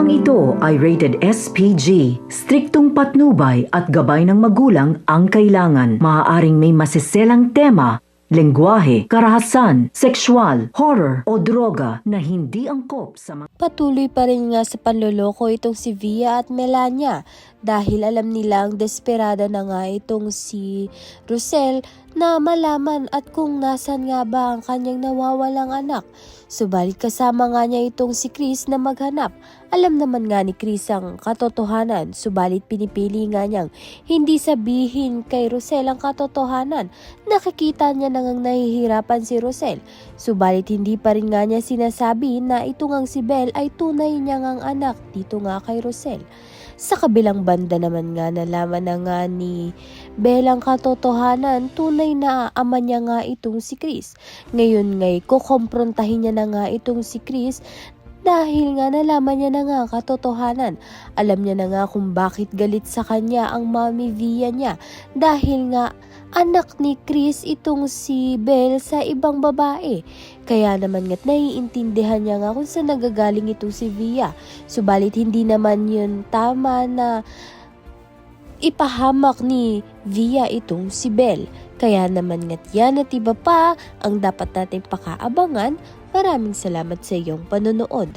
Programang ito ay rated SPG. Striktong patnubay at gabay ng magulang ang kailangan. Maaaring may masiselang tema, lengguwahe, karahasan, sexual, horror o droga na hindi angkop sa mga... Patuloy pa rin nga sa panloloko itong si Via at Melania dahil alam nilang desperada na nga itong si Rosel na malaman at kung nasan nga ba ang kanyang nawawalang anak. Subalit kasama nga niya itong si Chris na maghanap. Alam naman nga ni Chris ang katotohanan, subalit pinipili nga niyang hindi sabihin kay Rosel ang katotohanan. Nakikita niya nang nahihirapan si Rosel, subalit hindi pa rin nga niya sinasabi na ito ngang si Belle ay tunay niya ngang anak dito nga kay Rosel. Sa kabilang banda naman nga nalaman na nga ni Belle ang katotohanan, tunay na ama niya nga itong si Chris. Ngayon ngay kukomprontahin niya na nga itong si Chris dahil nga nalaman niya na nga katotohanan. Alam niya na nga kung bakit galit sa kanya ang Mami Via niya dahil nga anak ni Chris itong si Belle sa ibang babae. Kaya naman nga't naiintindihan niya nga kung saan nagagaling itong si Via. Subalit hindi naman yun tama na ipahamak ni Via itong si Belle. Kaya naman nga't yan at iba pa ang dapat natin pakaabangan. Maraming salamat sa iyong panonood.